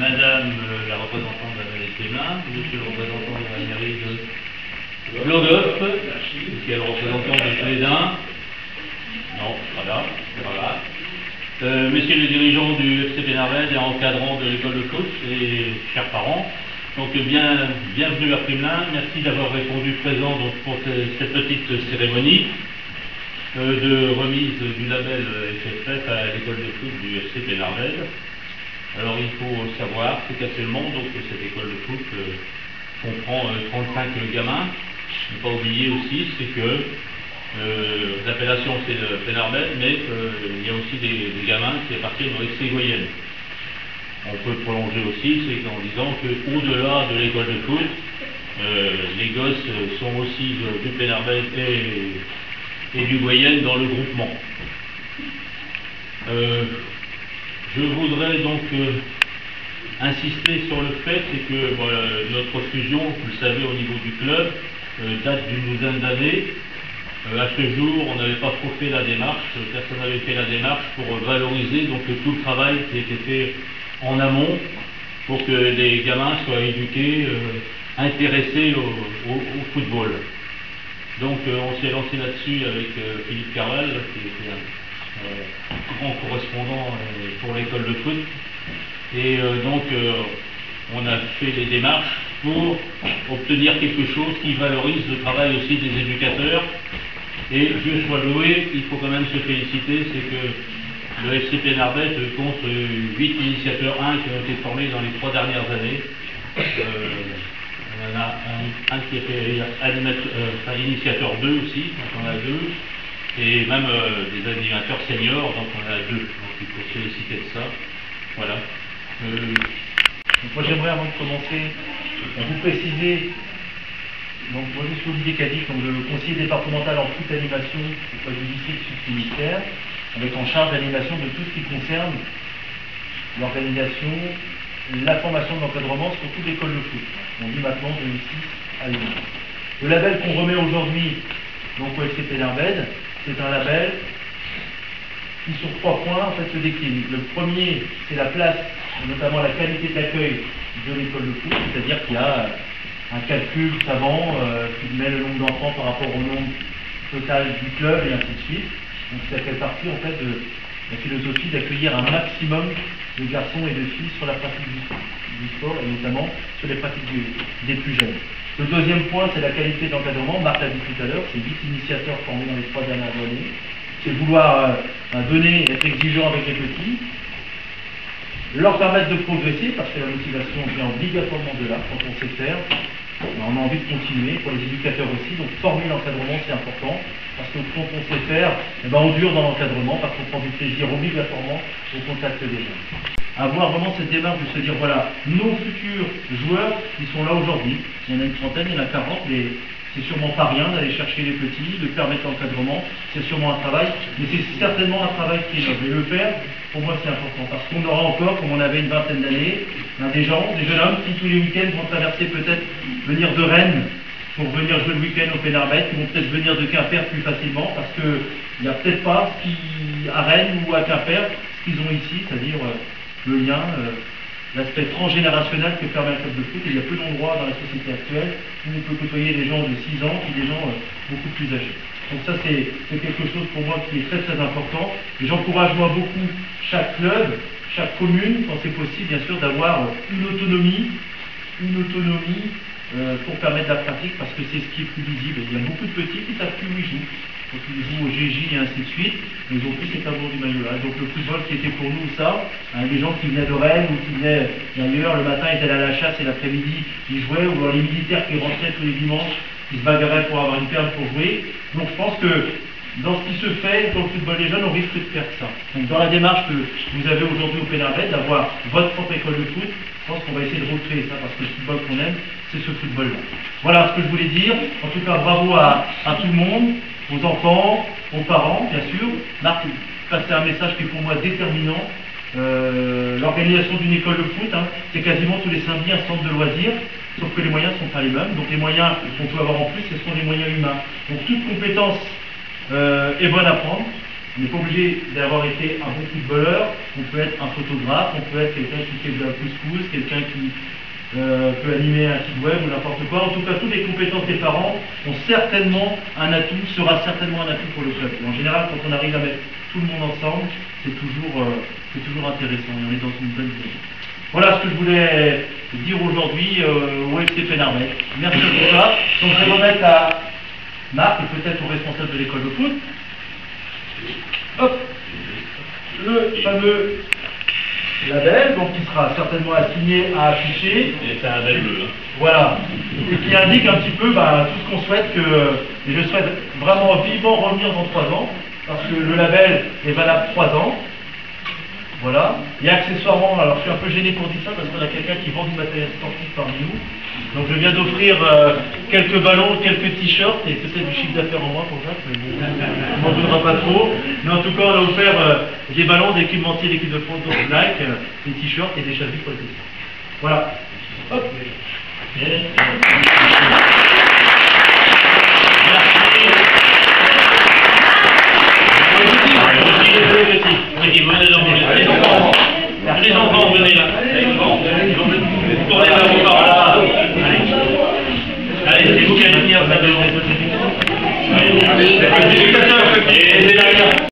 Madame la représentante de la mairie de Témin, Monsieur le représentant de la mairie de Blogoff, qui est le représentant de Plédin. Non, voilà, c'est pas grave. Messieurs les dirigeants du FC Pénarved et encadrants de l'école de foot et chers parents, donc bienvenue à Primelin. Merci d'avoir répondu présent donc, pour cette petite cérémonie de remise du label FFF à l'école de foot du FC Pénarved. Alors il faut savoir qu'actuellement donc cette école de foot comprend 35 gamins. Ne pas oublier aussi c'est que l'appellation c'est le Pénarved, mais il y a aussi des gamins qui appartiennent au FC Goyenne. On peut prolonger aussi, c'est en disant qu'au-delà de l'école de foot, les gosses sont aussi du Pénarved et du Goyenne dans le groupement. Je voudrais donc insister sur le fait que notre fusion, vous le savez, au niveau du club, date d'une douzaine d'années. À ce jour, on n'avait pas trop fait la démarche, personne n'avait fait la démarche pour valoriser donc, tout le travail qui a été fait en amont pour que les gamins soient éduqués, intéressés au football. Donc on s'est lancé là-dessus avec Philippe Carval, qui était un grand correspondant pour l'école de foot. Et donc on a fait les démarches pour obtenir quelque chose qui valorise le travail aussi des éducateurs. Et Dieu soit loué, il faut quand même se féliciter, c'est que le FC Pénarved compte 8 initiateurs 1 qui ont été formés dans les 3 dernières années. On en a un qui était initiateur 2 aussi, donc on a 2, et même des animateurs seniors, donc on a 2. Donc il faut se féliciter de ça. Voilà. Donc moi j'aimerais avant de commencer vous préciser, donc moi je suis Olivier Cadic, donc le conseiller départemental en toute animation auprès du district sud-ministère, avec en charge l'animation de tout ce qui concerne l'organisation, la formation de l'encadrement sur toute l'école de foot. On dit maintenant 2006 à 2008. Le label qu'on remet aujourd'hui donc au FC Pénarved, c'est un label qui sur 3 points en fait se décline. Le premier, c'est la place, notamment la qualité d'accueil de l'école de foot, c'est-à-dire qu'il y a un calcul savant qui met le nombre d'enfants par rapport au nombre total du club et ainsi de suite. Donc ça fait partie en fait de la philosophie d'accueillir un maximum de garçons et de filles sur la pratique du sport et notamment sur les pratiques des plus jeunes. Le deuxième point, c'est la qualité d'encadrement. Marc l'a dit tout à l'heure, c'est 8 initiateurs formés dans les 3 dernières années. C'est vouloir donner, être exigeant avec les petits, leur permettre de progresser, parce que la motivation vient obligatoirement de là, quand on sait faire. On a envie de continuer, pour les éducateurs aussi, donc former l'encadrement c'est important, parce que quand on sait faire, on dure dans l'encadrement, parce qu'on prend du plaisir obligatoirement au contact des gens. Avoir vraiment cette démarche de se dire, voilà, nos futurs joueurs, ils sont là aujourd'hui, il y en a une trentaine, il y en a 40, mais c'est sûrement pas rien d'aller chercher les petits, de permettre l'encadrement, c'est sûrement un travail, mais c'est certainement un travail qui est noble. Et le faire, pour moi c'est important, parce qu'on aura encore, comme on avait une vingtaine d'années, des gens, des jeunes hommes qui tous les week-ends vont traverser peut-être, venir de Rennes pour venir jouer le week-end au Pénarved, qui vont peut-être venir de Quimper plus facilement, parce qu'il n'y a peut-être pas à Rennes ou à Quimper ce qu'ils ont ici, c'est-à-dire le lien, l'aspect transgénérationnel que permet un club de foot. Et il y a peu d'endroits dans la société actuelle où on peut côtoyer des gens de 6 ans et des gens beaucoup plus âgés. Donc ça c'est quelque chose pour moi qui est très très important. Et j'encourage moi beaucoup chaque club, chaque commune, quand c'est possible bien sûr, d'avoir une autonomie pour permettre la pratique, parce que c'est ce qui est plus visible. Il y a beaucoup de petits qui ne savent plus où ils jouent. Donc ils jouent au GJ et ainsi de suite, mais ils ont plus cet amour du maillot là. Donc le football qui était pour nous ça, des gens qui venaient de Rennes ou qui venaient d'ailleurs, le matin ils étaient à la chasse et l'après-midi ils jouaient, ou alors les militaires qui rentraient tous les dimanches, qui se bagarraient pour avoir une perle pour jouer. Donc je pense que dans ce qui se fait dans le football des jeunes, on risque de faire ça. Donc dans la démarche que vous avez aujourd'hui au Pénarved, d'avoir votre propre école de foot, je pense qu'on va essayer de recréer ça, parce que le football qu'on aime, c'est ce football-là. Voilà ce que je voulais dire. En tout cas, bravo à tout le monde, aux enfants, aux parents, bien sûr. Marc, c'est un message qui est pour moi déterminant. L'organisation d'une école de foot, c'est quasiment tous les samedis un centre de loisirs, sauf que les moyens ne sont pas les mêmes. Donc les moyens qu'on peut avoir en plus, ce sont des moyens humains. Donc toute compétence est bonne à prendre. On n'est pas obligé d'avoir été un bon footballeur, on peut être un photographe, on peut être quelqu'un qui fait de la pousse-pousse, quelqu'un qui peut animer un site web ou n'importe quoi. En tout cas, toutes les compétences des parents ont certainement un atout, sera certainement un atout pour le club. Et en général, quand on arrive à mettre tout le monde ensemble, c'est toujours intéressant et on est dans une bonne dynamique. Voilà ce que je voulais dire aujourd'hui au FC Pénarmet. Merci pour ça. Donc je vais remettre à Marc et peut-être au responsable de l'école de foot. Hop, le fameux label, donc qui sera certainement assigné à afficher. Et c'est un label bleu. Voilà. Et qui indique un petit peu tout ce qu'on souhaite et je souhaite vraiment vivement revenir dans 3 ans, parce que le label est valable 3 ans. Voilà. Et accessoirement, alors je suis un peu gêné pour dire ça parce qu'on a quelqu'un qui vend du matériel sportif parmi nous. Donc je viens d'offrir quelques ballons, quelques t-shirts et peut-être du chiffre d'affaires en moins pour Jacques, mais bon, on m'en voudra pas trop. Mais en tout cas, on a offert des ballons, des équipementiers d'équipe de France, donc Nike, des t-shirts et des chavis pour les t-shirts. Voilà. Hop. Merci. Les enfants, venez là.